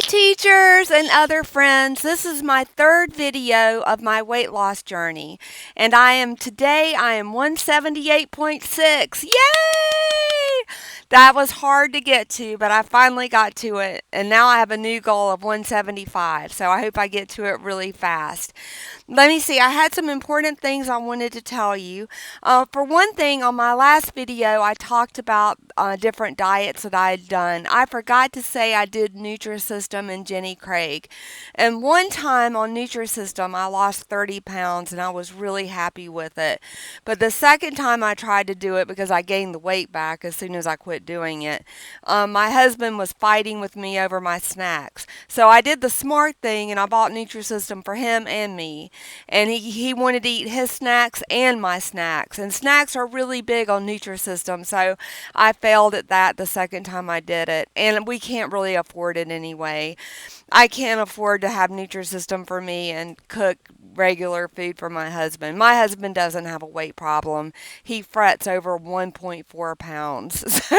Hi teachers and other friends, this is my third video of my weight loss journey and today I am 178.6. Yay! That was hard to get to, but I finally got to it and now I have a new goal of 175, so I hope I get to it really fast. Let me see, I had some important things I wanted to tell you. For one thing, on my last video, I talked about different diets that I had done. I forgot to say I did Nutrisystem and Jenny Craig. And one time on Nutrisystem, I lost 30 pounds and I was really happy with it. But the second time I tried to do it, because I gained the weight back as soon as I quit doing it, my husband was fighting with me over my snacks. So I did the smart thing and I bought Nutrisystem for him and me. And he wanted to eat his snacks and my snacks. And snacks are really big on Nutrisystem, so I failed at that the second time I did it. And we can't really afford it anyway. I can't afford to have Nutrisystem for me and cook regular food for my husband. My husband doesn't have a weight problem. He frets over 1.4 pounds.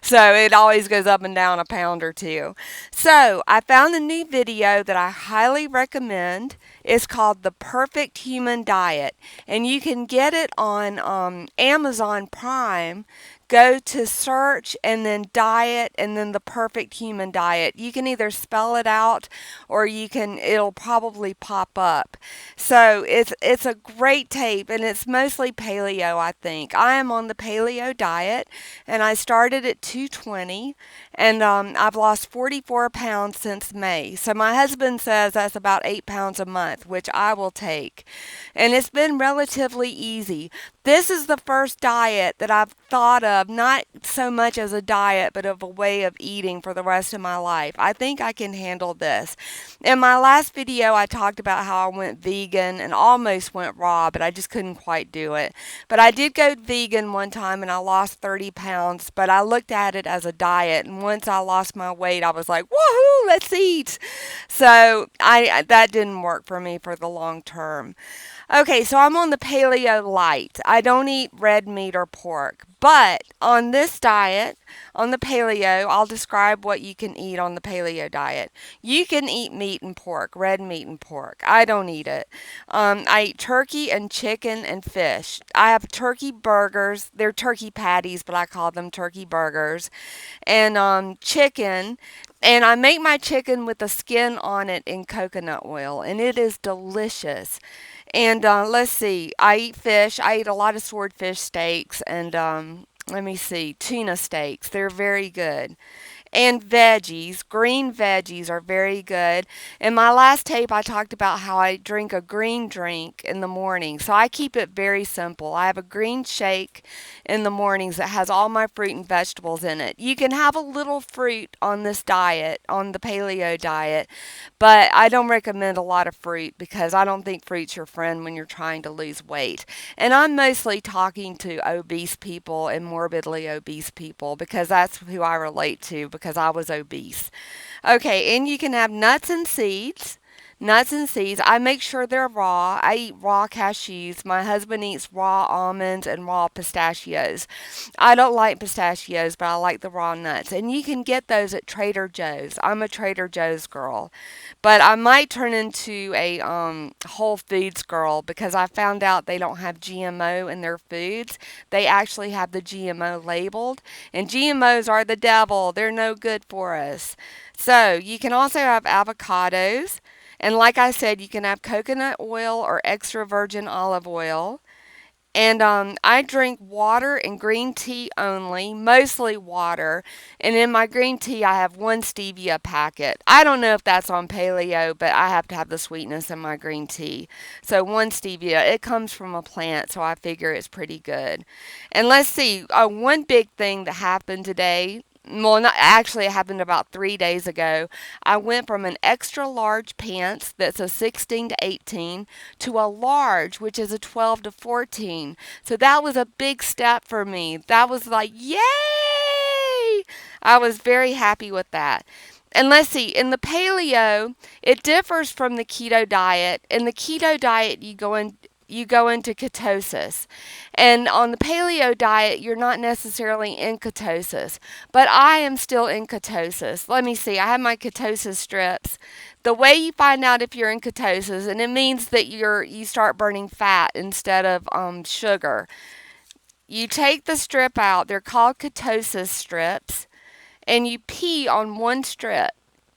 So it always goes up and down a pound or two. So I found a new video that I highly recommend. It's called The Perfect Human Diet, and you can get it on Amazon Prime. Go to search and then diet and then The Perfect Human Diet. You can either spell it out or it'll probably pop up. So it's a great tape and it's mostly paleo, I think. I am on the paleo diet and I started at 220 and I've lost 44 pounds since May. So my husband says that's about 8 pounds a month, which I will take. And it's been relatively easy. This is the first diet that I've thought of, not so much as a diet, but of a way of eating for the rest of my life. I think I can handle this. In my last video, I talked about how I went vegan and almost went raw, but I just couldn't quite do it. But I did go vegan one time and I lost 30 pounds, but I looked at it as a diet. And once I lost my weight, I was like, woohoo, let's eat. So that didn't work for me for the long term. Okay, so I'm on the paleo light. I don't eat red meat or pork. But on this diet, on the paleo, I'll describe what you can eat on the paleo diet. You can eat meat and pork, red meat and pork. I don't eat it. I eat turkey and chicken and fish. I have turkey burgers. They're turkey patties, but I call them turkey burgers. And chicken. And I make my chicken with the skin on it in coconut oil, and it is delicious. And let's see, I eat fish. I eat a lot of swordfish steaks and let me see, tuna steaks. They're very good. And veggies, green veggies are very good. In my last tape, I talked about how I drink a green drink in the morning. So I keep it very simple. I have a green shake in the mornings that has all my fruit and vegetables in it. You can have a little fruit on this diet, on the paleo diet, but I don't recommend a lot of fruit because I don't think fruit's your friend when you're trying to lose weight. And I'm mostly talking to obese people and morbidly obese people because that's who I relate to because I was obese. Okay, and you can have nuts and seeds. Nuts and seeds. I make sure they're raw. I eat raw cashews. My husband eats raw almonds and raw pistachios. I don't like pistachios, but I like the raw nuts. And you can get those at Trader Joe's. I'm a Trader Joe's girl. But I might turn into a Whole Foods girl because I found out they don't have GMO in their foods. They actually have the GMO labeled. And GMOs are the devil. They're no good for us. So you can also have avocados. And like I said, you can have coconut oil or extra virgin olive oil. And I drink water and green tea only, mostly water. And in my green tea, I have one stevia packet. I don't know if that's on paleo, but I have to have the sweetness in my green tea. So one stevia, it comes from a plant, so I figure it's pretty good. And let's see, one big thing that happened today. Well, not actually, it happened about 3 days ago. I went from an extra large pants that's a 16 to 18 to a large, which is a 12 to 14. So that was a big step for me. That was like, yay! I was very happy with that. And let's see, in the paleo, it differs from the keto diet. In the keto diet, you go in you go into ketosis. And on the paleo diet, you're not necessarily in ketosis, but I am still in ketosis. Let me see, I have my ketosis strips. The way you find out if you're in ketosis, and it means that you start burning fat instead of sugar. You take the strip out, they're called ketosis strips, and you pee on one strip.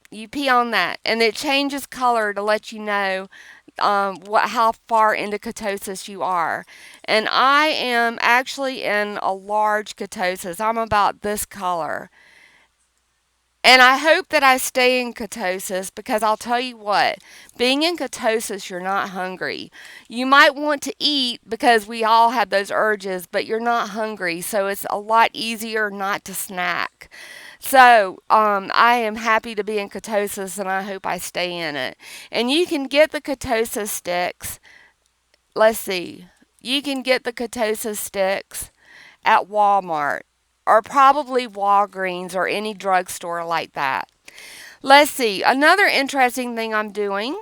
You pee on that, and it changes color to let you know how far into ketosis you are. And I am actually in a large ketosis. I'm about this color. And I hope that I stay in ketosis because I'll tell you what, being in ketosis, you're not hungry. You might want to eat because we all have those urges, but you're not hungry. So it's a lot easier not to snack. So I am happy to be in ketosis and I hope I stay in it. And you can get the ketosis sticks. Let's see. You can get the ketosis sticks at Walmart or probably Walgreens or any drugstore like that. Let's see. Another interesting thing I'm doing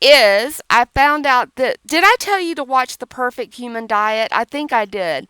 is I found out that, did I tell you to watch The Perfect Human Diet? I think I did.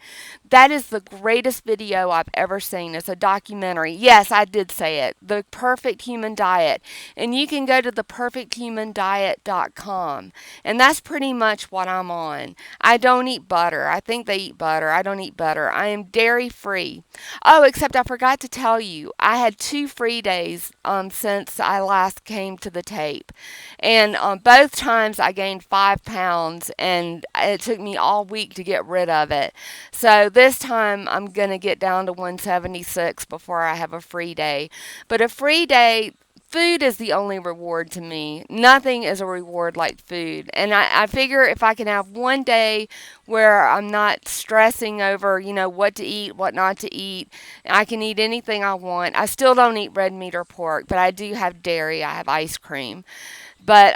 That is the greatest video I've ever seen. It's a documentary. Yes, I did say it. The Perfect Human Diet. And you can go to theperfecthumandiet.com. And that's pretty much what I'm on. I don't eat butter. I think they eat butter. I don't eat butter. I am dairy free. Oh, except I forgot to tell you, I had 2 free days since I last came to the tape. And both times I gained 5 pounds, and it took me all week to get rid of it. So this time I'm going to get down to 176 before I have a free day. But a free day, food is the only reward to me. Nothing is a reward like food. And I figure if I can have one day where I'm not stressing over, what to eat, what not to eat, I can eat anything I want. I still don't eat red meat or pork, but I do have dairy. I have ice cream. But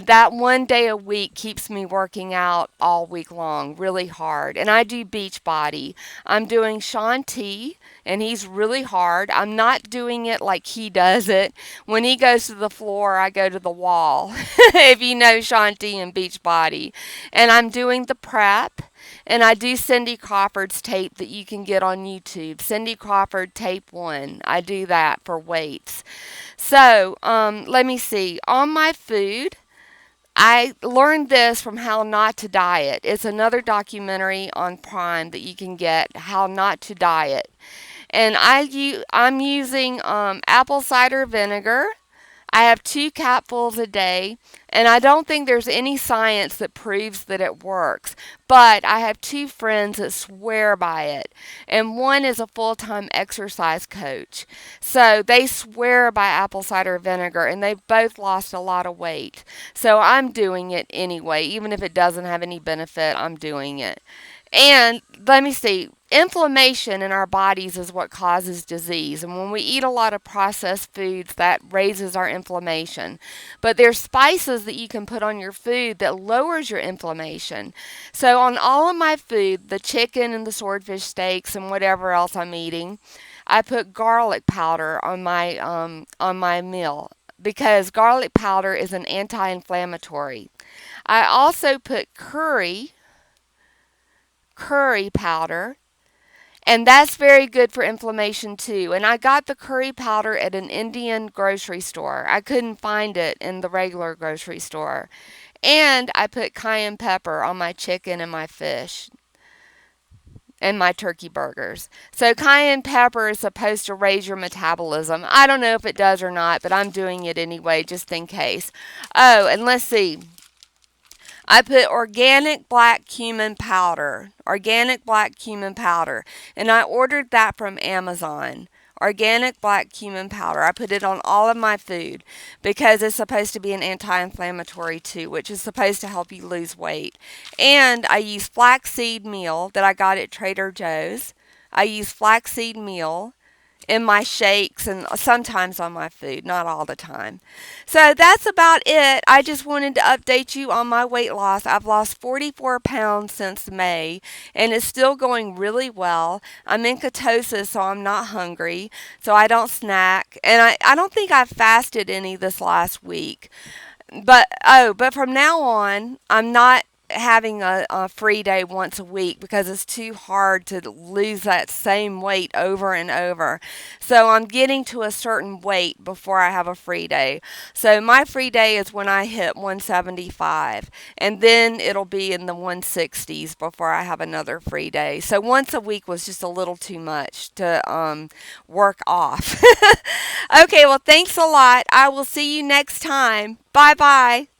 that one day a week keeps me working out all week long, really hard. And I do Beachbody. I'm doing Shaun T, and he's really hard. I'm not doing it like he does it. When he goes to the floor, I go to the wall, if you know Shaun T and Beachbody. And I'm doing the prep. And I do Cindy Crawford's tape that you can get on YouTube. Cindy Crawford Tape 1. I do that for weights. So, let me see. On my food, I learned this from How Not to Diet. It's another documentary on Prime that you can get, How Not to Diet. And I'm using apple cider vinegar. I have 2 capfuls a day, and I don't think there's any science that proves that it works. But I have 2 friends that swear by it, and one is a full-time exercise coach. So they swear by apple cider vinegar, and they've both lost a lot of weight. So I'm doing it anyway. Even if it doesn't have any benefit, I'm doing it. And let me see, inflammation in our bodies is what causes disease. And when we eat a lot of processed foods, that raises our inflammation. But there's spices that you can put on your food that lowers your inflammation. So on all of my food, the chicken and the swordfish steaks and whatever else I'm eating, I put garlic powder on my meal because garlic powder is an anti-inflammatory. I also put curry powder, and that's very good for inflammation too. And I got the curry powder at an Indian grocery store. I couldn't find it in the regular grocery store. And I put cayenne pepper on my chicken and my fish and my turkey burgers. So cayenne pepper is supposed to raise your metabolism. I don't know if it does or not, but I'm doing it anyway just in case. Oh, and let's see. I put organic black cumin powder, and I ordered that from Amazon. Organic black cumin powder. I put it on all of my food because it's supposed to be an anti-inflammatory too, which is supposed to help you lose weight. And I use flaxseed meal that I got at Trader Joe's. I use flaxseed meal in my shakes and sometimes on my food, not all the time. So that's about it. I just wanted to update you on my weight loss. I've lost 44 pounds since May, and it's still going really well. I'm in ketosis, so I'm not hungry, so I don't snack. And I don't think I've fasted any this last week. But from now on, I'm not having a free day once a week because it's too hard to lose that same weight over and over. So I'm getting to a certain weight before I have a free day. So my free day is when I hit 175, and then it'll be in the 160s before I have another free day. So once a week was just a little too much to work off. Okay, well, thanks a lot. I will see you next time. Bye bye.